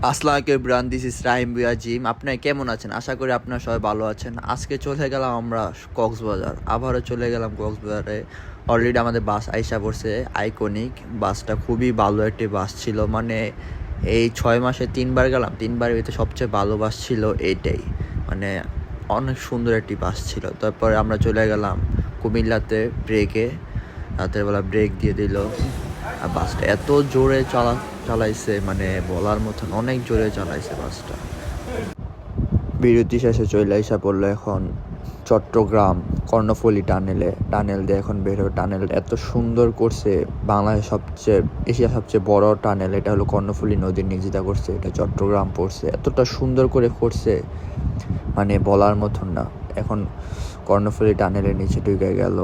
আসসালামু আলাইকুম bran, this is রাহিম বুয়া জিম। আপনারা কেমন আছেন? আশা করি আপনারা সবাই ভালো আছেন। আজকে চলে গেলাম আমরা কক্সবাজার, আবারও চলে গেলাম কক্সবাজারে। অলরেডি আমাদের বাস আইসা পড়ছে আইকনিক। বাসটা খুবই ভালো একটি বাস ছিল, মানে এই 6 মাসে 3বার গেলাম, 3বারের ভিতরে সবচেয়ে ভালো বাস ছিল এইটাই। মানে অনেক সুন্দর একটি বাস ছিল। তারপরে আমরা চলে গেলাম কুমিল্লাতে ব্রেকে, রাতের বেলা ব্রেক দিয়ে দিল। আর বাসটা এত জোরে চালাইছে, মানে বলার মতন, অনেক জোরে চালাইছে বাসটা। বিরতি শেষে চলে আসা পড়লো এখন চট্টগ্রাম কর্ণফুলী টানেল দিয়ে এখন বের হবে। টানেল এত সুন্দর করছে, বাংলাদেশের এশিয়ার সবচেয়ে বড় টানেল। এটা হলো কর্ণফুলী নদীর নিচিতা করছে, এটা চট্টগ্রাম পড়ছে। এতটা সুন্দর করে করছে, মানে বলার মতন না। এখন কর্ণফুলী টানেলের নিচে ঢুকে গেল।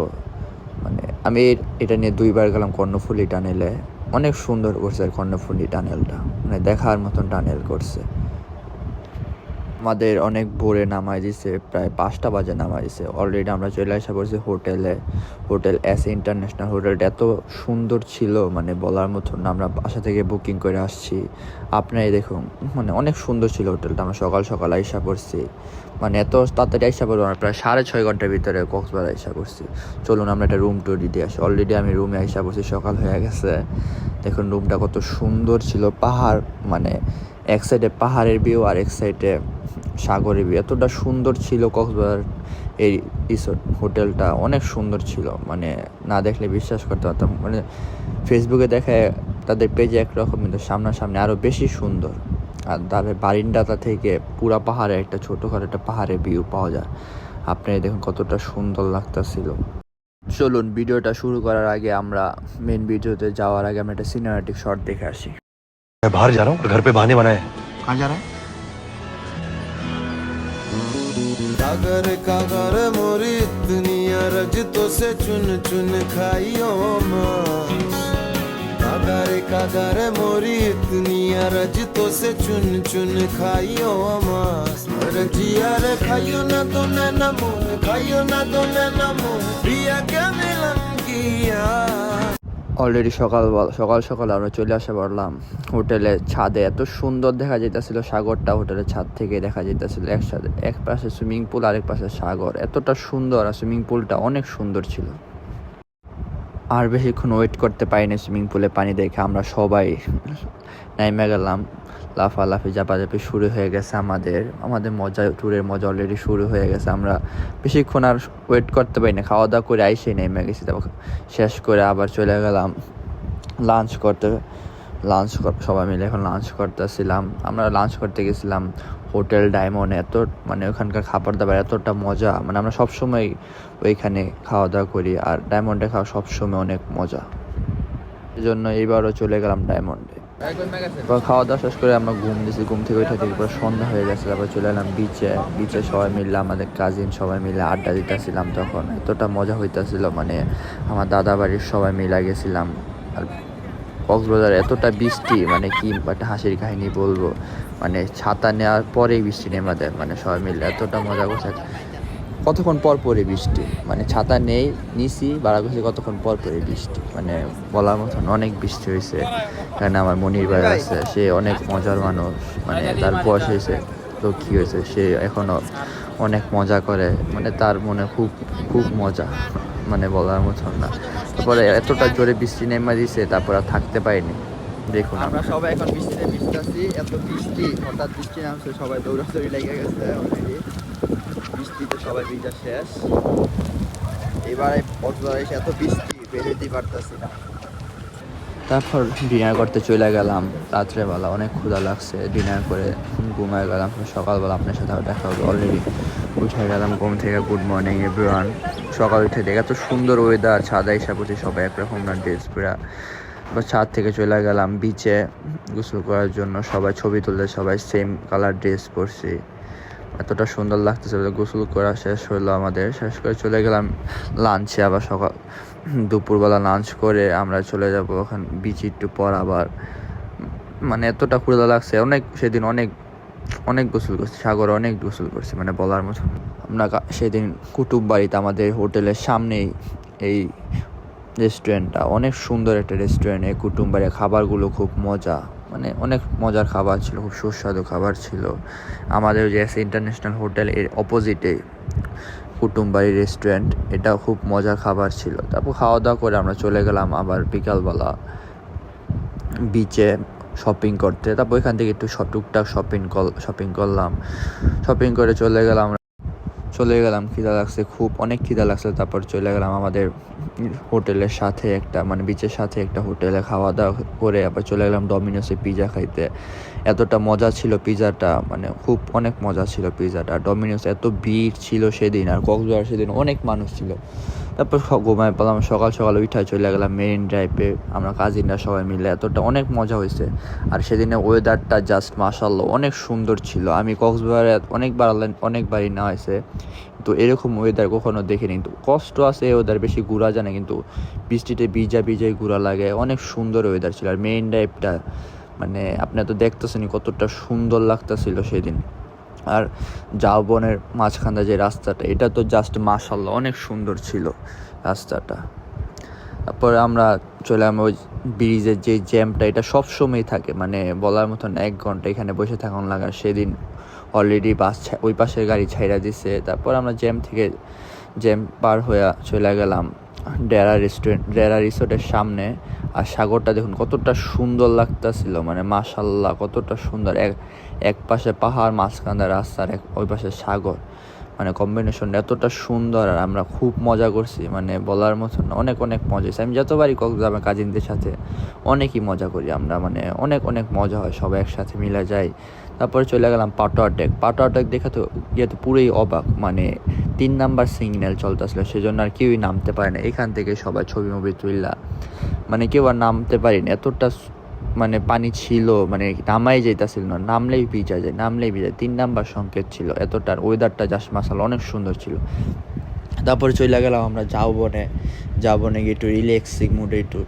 মানে আমি এটা নিয়ে 2বার গেলাম কর্ণফুলী টানেলে। অনেক সুন্দর করছে কর্ণফুলী টানেলটা, মানে দেখার মতন টানেল করছে। আমাদের অনেক ভোরে নামাই দিছে, প্রায় 5টা বাজে নামাই দিছে। অলরেডি আমরা চলে আসা পড়ছি হোটেল এস ইন্টারন্যাশনাল। হোটেলটা এত সুন্দর ছিল, মানে বলার মতন না। আমরা বাসা থেকে বুকিং করে আসছি, আপনারাই দেখুন, মানে অনেক সুন্দর ছিল হোটেলটা। আমরা সকাল সকাল আইসা পড়ছি, মানে এত তাড়াতাড়ি আইসা পড়বো, আমরা প্রায় 6.5 ঘন্টার ভিতরে কক্সবাজার আইসা পড়ছি। চলুন আমরা একটা রুম টুর দিয়ে আসি। অলরেডি আমি রুমে আইসা পড়ছি, সকাল হয়ে গেছে। দেখুন রুমটা কত সুন্দর ছিল। পাহাড়, মানে এক সাইডে পাহাড়ের ভিউ আর এক সাইডে সাগরের ভিউ। এতটা সুন্দর ছিল কক্সবাজার এই রিসোর্ট, হোটেলটা অনেক সুন্দর ছিল। মানে না দেখলে বিশ্বাস করতে পারতাম। মানে ফেসবুকে দেখায় তাদের পেজে একরকম, কিন্তু সামনাসামনি আরও বেশি সুন্দর। আর তাদের বারিন্দাটা থেকে পুরা পাহাড়ে একটা ছোটোখাটো একটা পাহাড়ের ভিউ পাওয়া যায়। আপনি দেখুন কতটা সুন্দর লাগতাছিল। চলুন ভিডিওটা শুরু করার আগে, আমরা মেন ভিডিওতে যাওয়ার আগে আমরা একটা সিনেম্যাটিক শট দেখে আসি। मैं बाहर जा रहा हूँ और घर पे बहाने बनाए हैं। कहाँ जा रहा है? कागर कागर मोरी इतनी अरज तो से चुन चुन खाइयो कागर मोरी इतनी अरज तो से चुन चुन खाइयो मास रजिया रे खाइयो ना तो नैना मोर खाइयो ना तो नैना मोर प्रिया क्या मिलन किया। অলরেডি সকাল সকাল আমরা চলে আসা পড়লাম হোটেলের ছাদে। এত সুন্দর দেখা যেতেছিল সাগরটা, হোটেলের ছাদ থেকে দেখা যেতেছিল একসাথে। এক পাশে সুইমিং পুল, আরেক পাশে সাগর। এতটা সুন্দর, আর সুইমিং পুলটা অনেক সুন্দর ছিল। আর বেশিক্ষণ ওয়েট করতে পারিনি সুইমিং পুলে পানি দেখে। আমরা সবাই নেমে গেলাম, লাফালাফি ঝাপাঝাপি শুরু হয়ে গেছে। আমাদের ট্যুরের মজা অলরেডি শুরু হয়ে গেছে। আমরা বেশিক্ষণ আর ওয়েট করতে পারি না, খাওয়া দাওয়া করে আইসেই নেমে গেছি। তারপর শেষ করে আবার চলে গেলাম লাঞ্চ করতে। সবাই মিলে এখন লাঞ্চ করতেছিলাম। আমরা লাঞ্চ করতে গেছিলাম হোটেল ডায়মন্ড। মানে ওখানকার খাবার দাবার এতটা মজা, মানে আমরা সবসময় ওইখানে খাওয়া দাওয়া করি, আর ডায়মন্ডে খাওয়া সবসময় অনেক মজা। এই জন্য এইবারও চলে গেলাম ডায়মন্ডে। খাওয়া দাওয়া শেষ করে আমরা ঘুম থেকে উঠে থেকে পুরো সন্ধ্যা হয়ে গেছে। তারপর চলে এলাম বিচে সবাই মিলে, আমাদের কাজিন সবাই মিলে আড্ডা দিতেছিলাম। তখন এতটা মজা হইতেছিল, মানে আমার দাদা বাড়ির সবাই মিলে গেছিলাম। আর কক্সবাজার এতটা বৃষ্টি, মানে কি একটা হাসির কাহিনী বলবো। মানে ছাতা নেওয়ার পরেই বৃষ্টি নেমে দেয়, মানে সবাই মিলে এতটা মজা করছে। কতক্ষণ পরই বৃষ্টি, মানে ছাতা নিছি বাড়া করছি, কতক্ষণ পরই বৃষ্টি, মানে বলার মতন অনেক বৃষ্টি হয়েছে। এখানে আমার মনির ভাই আছে, সে অনেক মজার মানুষ, মানে তার বয়স হয়েছে, লক্ষ্মী হয়েছে, সে এখনও অনেক মজা করে, মানে তার মনে খুব খুব মজা, মানে বলার মতন না। তারপরে এতটা জোরে বৃষ্টি নেমে দিয়েছে, তারপর আর থাকতে পারিনি। দেখুন আমরা সবাই এখন বৃষ্টিতে ভিজতেছি। এত বৃষ্টি, হঠাৎ বৃষ্টি নামছে, সবাই দৌড়াদৌড়ি লেগে গেছে। অলরেডি বৃষ্টিতে সবাই ভিজা শেষ। এবারে কক্সবাজারে এসে এত বৃষ্টি, বেরোতেই পারতেছি না। তারপর ডিনার করতে চলে গেলাম রাত্রেবেলা। অনেক ক্ষুধা লাগছে, ডিনার করে ঘুমায় গেলাম। সকালবেলা আপনার সাথে দেখা হবে। অলরেডি উঠে গেলাম ঘুম থেকে। Good morning everyone. সকাল উঠে দেখে এত সুন্দর ওয়েদার, ছাদে এসে পড়ছি সবাই একরকম না ড্রেস পরে। ছাদ থেকে চলে গেলাম বিচে গোসল করার জন্য। সবাই ছবি তুলতে, সবাই সেম কালার ড্রেস পরছি। এতটা সুন্দর লাগতেছে। গোসল করা শেষ হলো আমাদের, শেষ করে চলে গেলাম লাঞ্চে। আবার দুপুরবেলা লাঞ্চ করে আমরা চলে যাব ওখানে বিচ একটু পর আবার। মানে এতটা ক্ষুধা লাগছে, সেদিন অনেক গোসল করছি, সাগরে অনেক গোসল করছি, মানে বলার মতো। আমরা সেদিন কুটুব বাড়িতে, আমাদের হোটেলের সামনেই এই রেস্টুরেন্টটা, অনেক সুন্দর একটা রেস্টুরেন্ট। এই কুটুম বাড়ির খাবারগুলো খুব মজা, মানে অনেক মজার খাবার ছিল, খুব সুস্বাদু খাবার ছিল। আমাদের যে ইন্টারন্যাশনাল হোটেল এর অপোজিটে কুটুমবাড়ি রেস্টুরেন্ট, এটাও খুব মজার খাবার ছিল। তারপর খাওয়া দাওয়া করে আমরা চলে গেলাম আবার বিকালবেলা বিচে শপিং করতে। তারপর ওইখান থেকে একটু টুকটাক শপিং করলাম, শপিং করে চলে গেলাম খিদা লাগছে, খুব অনেক খিদা লাগছে। তারপর চলে গেলাম আমাদের হোটেলের সাথে একটা মানে বিচের সাথে একটা হোটেলে খাওয়া দাওয়া করে আবার চলে গেলাম ডমিনোসে পিজা খাইতে। এতটা মজা ছিল পিজাটা, মানে খুব অনেক মজা ছিল পিজাটা। ডমিনোস এত ভিড় ছিল সেদিন, আর কক্সবাজার সেদিন অনেক মানুষ ছিল। তারপর ঘুমায় পেলাম, সকাল সকাল উঠে চলে গেলাম মেরিন ড্রাইভে আমরা কাজিনরা সবাই মিলে। এতটা অনেক মজা হয়েছে। আর সেদিনে ওয়েদারটা জাস্ট মাশাআল্লাহ অনেক সুন্দর ছিল। আমি কক্সবাজারে অনেকবারই না হয়েছে, তো এরকম ওয়েদার কখনো দেখিনি। কিন্তু কষ্ট আছে ওয়েদার, বেশি ঘোরা যায় না, কিন্তু বৃষ্টিতে ভিজাই ঘোরা লাগে। অনেক সুন্দর ওয়েদার ছিল। আর মেরিন ড্রাইভটা মানে আপনারা তো দেখতেছেন কতটা সুন্দর লাগতেছিল সেদিন। আর ঝাউবনের মাঝখানে যে রাস্তাটা, এটা তো জাস্ট মাশাআল্লাহ অনেক সুন্দর ছিল রাস্তাটা। তারপরে আমরা চলাম ওই ব্রিজের যে জ্যামটা, এটা সবসময় থাকে, মানে বলার মতন 1 ঘন্টা এখানে বসে থাকুন লাগা। সেদিন অলরেডি বাস ওই পাশের গাড়ি ছাইড়া দিছে। তারপর আমরা জ্যাম পার হয়ে চলে গেলাম ডেরা রিসোর্টের সামনে। আর সাগরটা দেখুন কতটা সুন্দর লাগতেছিল, মানে মাশাআল্লাহ কতটা সুন্দর। এক পাশে পাহাড়, মাঝখানে রাস্তার ওই পাশে সাগর, মানে কম্বিনেশনটা এতটা সুন্দর। আর আমরা খুব মজা করছি, মানে বলার মতন অনেক মজা হয়েছে। আমি যতবারই কক্সবাজার কাজিনদের সাথে অনেকই মজা করি আমরা, মানে অনেক মজা হয়, সবাই একসাথে মিলে যাই। তারপরে চলে গেলাম পাটোয়া টেক দেখে তো পুরোই অবাক, মানে 3 নাম্বার সিগন্যাল চলতেছিল, সেজন্য আর কেউই নামতে পারে না। এখান থেকে সবাই ছবি তুললা, মানে কেউ আর নামতে পারি না, এতটা মানে পানি ছিল, মানে নামাই যাইতেছিল না, নামলেই ভিজা যায় 3 নাম্বার সংকেত ছিল। এতটার ওয়েদারটা জাস্ট মাশাআল্লাহ অনেক সুন্দর ছিল। তারপরে চলে গেলাম আমরা ঝাউবনে গিয়ে একটু রিল্যাক্সিং মুডে একটু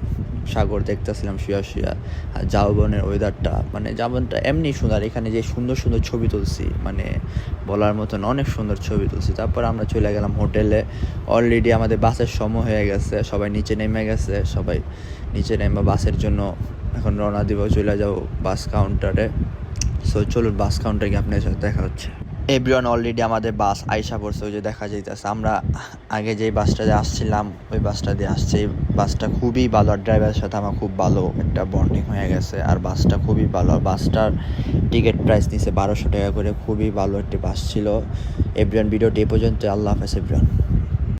সাগর দেখতেছিলাম শুয়া। আর ঝাউবনের ওয়েদারটা, মানে ঝাউবনটা এমনি সুন্দর। এখানে যে সুন্দর ছবি তুলছি, মানে বলার মতন অনেক সুন্দর ছবি তুলছি। তারপর আমরা চলে গেলাম হোটেলে। অলরেডি আমাদের বাসের সময় হয়ে গেছে, সবাই নিচে নেমে গেছে। সবাই নিচে নেমে বাসের জন্য এখন রওনা দিব, চলে যাবো বাস কাউন্টারে। সো চলুন বাস কাউন্টারে গিয়ে আপনার সাথে দেখা হচ্ছে। এভরিওয়ান, অলরেডি আমাদের বাস আইসা পড়ছে, ওই যে দেখা যাইতেছে। আমরা আগে যেই বাসটা দিয়ে আসছিলাম ওই বাসটা দিয়ে আসছি। বাসটা খুবই ভালো, আর ড্রাইভারের সাথে আমার খুব ভালো একটা বন্ডিং হয়ে গেছে। আর বাসটা খুবই ভালো, আর বাসটার টিকিট প্রাইস নিছে 1200 টাকা করে। খুবই ভালো একটি বাস ছিল। এভরিওয়ান, ভিডিওটি এ পর্যন্ত। আল্লাহ হাফেজ এভরিওয়ান।